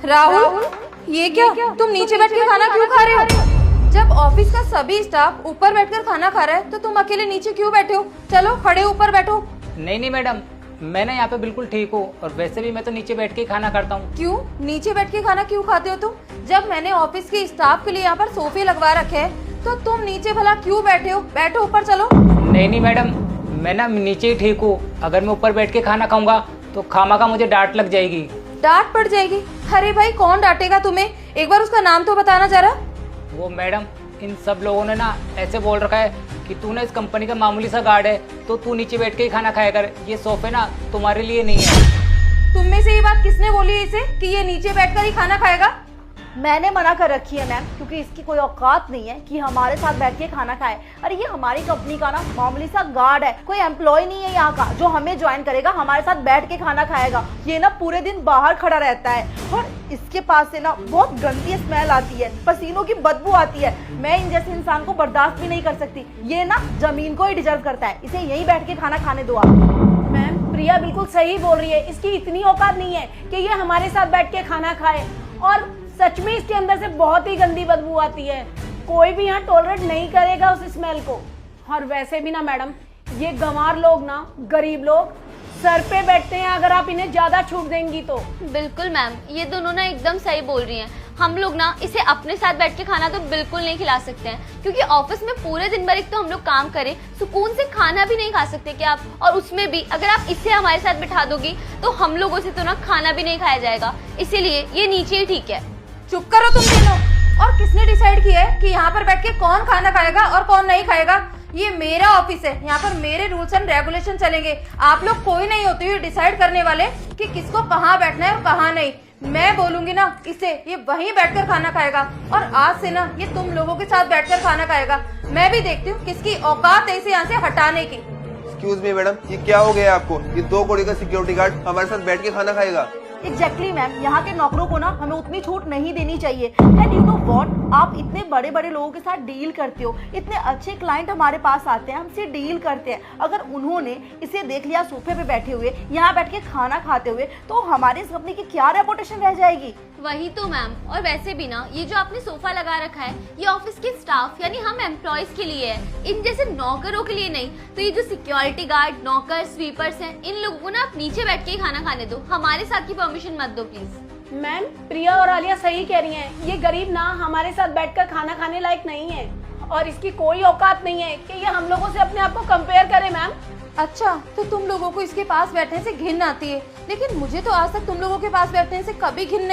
राहुल, ये क्या? तुम नीचे बैठ के खाना क्यों खा रहे हो? जब ऑफिस का सभी स्टाफ ऊपर बैठकर खाना खा रहा है तो तुम अकेले नीचे क्यों बैठे हो? चलो खड़े ऊपर बैठो। नहीं नहीं मैडम, मैं ना यहाँ पे बिल्कुल ठीक हूँ, और वैसे भी मैं तो नीचे बैठ के ही खाना खाता हूँ। क्यों नीचे बैठ के खाना क्यों खाते हो तुम? जब मैंने ऑफिस के स्टाफ के लिए यहाँ पर सोफे लगवा रखे हैं तो तुम नीचे भला क्यों बैठे हो? बैठो ऊपर चलो। नहीं नहीं मैडम, मैं ना नीचे ही ठीक हूँ। अगर मैं ऊपर बैठ के खाना खाऊंगा तो खामाखा मुझे डांट लग जाएगी। डांट पड़ जाएगी? अरे भाई कौन डांटेगा तुम्हें? एक बार उसका नाम तो बताना जरा। वो मैडम, इन सब लोगों ने ना ऐसे बोल रखा है कि तू ना इस कंपनी का मामूली सा गार्ड है, तो तू नीचे बैठ के ही खाना खाया कर। ये सोफे ना तुम्हारे लिए नहीं है। तुम में से ये बात किसने बोली है इसे कि ये नीचे बैठकर ही खाना खाएगा? मैंने मना कर रखी है मैम, क्योंकि इसकी कोई औकात नहीं है कि हमारे साथ बैठ के खाना खाए। अरे ये हमारी कंपनी का ना मामूली सा गार्ड है, कोई एम्प्लॉय नहीं है यहाँ का जो हमें ज्वाइन करेगा, हमारे साथ बैठ के खाना खाएगा। ये ना पूरे दिन बाहर खड़ा रहता है और इसके पास से ना बहुत गंदी स्मेल आती है, पसीनों की बदबू आती है। मैं इन जैसे इंसान को बर्दाश्त भी नहीं कर सकती। ये ना जमीन को ही डिजर्व करता है, इसे यहीं बैठ के खाना खाने दो आप। मैम, प्रिया बिल्कुल सही बोल रही है। इसकी इतनी औकात नहीं है कि ये हमारे साथ बैठ के खाना खाए, और सच में इसके अंदर से बहुत ही गंदी बदबू आती है। कोई भी यहाँ टॉलरेट नहीं करेगा उस स्मेल को। और वैसे भी ना मैडम, ये गंवार लोग ना, गरीब लोग सर पे बैठते हैं अगर आप इन्हें ज्यादा छूट देंगी तो। बिल्कुल मैम, ये दोनों ना एकदम सही बोल रही हैं। हम लोग ना इसे अपने साथ बैठ के खाना तो बिल्कुल नहीं खिला सकते हैं, क्योंकि ऑफिस में पूरे दिन भर एक तो हम लोग काम करें, सुकून से खाना भी नहीं खा सकते क्या आप? और उसमें भी अगर आप इसे हमारे साथ बिठा दोगी तो हम लोगों से तो ना खाना भी नहीं खाया जाएगा। इसीलिए ये नीचे ही ठीक है। चुप करो तुम तीनों। और किसने डिसाइड किया है कि यहाँ पर बैठ के कौन खाना खाएगा और कौन नहीं खाएगा? ये मेरा ऑफिस है, यहाँ पर मेरे रूल्स एंड रेगुलेशन चलेंगे। आप लोग कोई नहीं होते हुए डिसाइड करने वाले कि किसको कहाँ बैठना है और कहाँ नहीं। मैं बोलूंगी ना इसे, ये वहीं बैठकर खाना खाएगा, और आज से ना ये तुम लोगों के साथ बैठकर खाना खाएगा। मैं भी देखती हूँ किसकी औकात है इसे यहाँ से हटाने की। एक्सक्यूज मी मैडम, ये क्या हो गया आपको? ये 2 करोड़ का सिक्योरिटी गार्ड हमारे साथ बैठ के खाना खाएगा? एग्जैक्टली मैम, यहाँ के नौकरों को ना हमें उतनी छूट नहीं देनी चाहिए। एंड यू नो व्हाट, आप इतने बड़े बड़े लोगों के साथ डील करते हो, इतने अच्छे क्लाइंट हमारे पास आते हैं, हमसे डील करते हैं। अगर उन्होंने इसे देख लिया सोफे पे बैठे हुए, यहाँ बैठ के खाना खाते हुए, तो हमारे इस कंपनी की क्या रेपुटेशन रह जाएगी? वही तो मैम। और वैसे भी ना, ये जो आपने सोफा लगा रखा है ये ऑफिस के स्टाफ यानी हम एम्प्लॉयज के लिए है, इन जैसे नौकरों के लिए नहीं। तो ये जो सिक्योरिटी गार्ड, नौकर, स्वीपर्स हैं, इन लोगों को ना आप नीचे बैठ के ही खाना खाने दो, हमारे साथ की परमिशन मत दो प्लीज। मैम, प्रिया और आलिया सही कह रही हैं। ये गरीब ना हमारे साथ बैठकर खाना खाने लायक नहीं है, और इसकी कोई औकात नहीं है कि ये हम लोगों से अपने आप को कंपेयर करे। मैम, अच्छा, तो तुम लोगों को इसके पास बैठने से घिन आती है, लेकिन मुझे तो आज तक तुम लोगों के पास बैठने से कभी घिन नहीं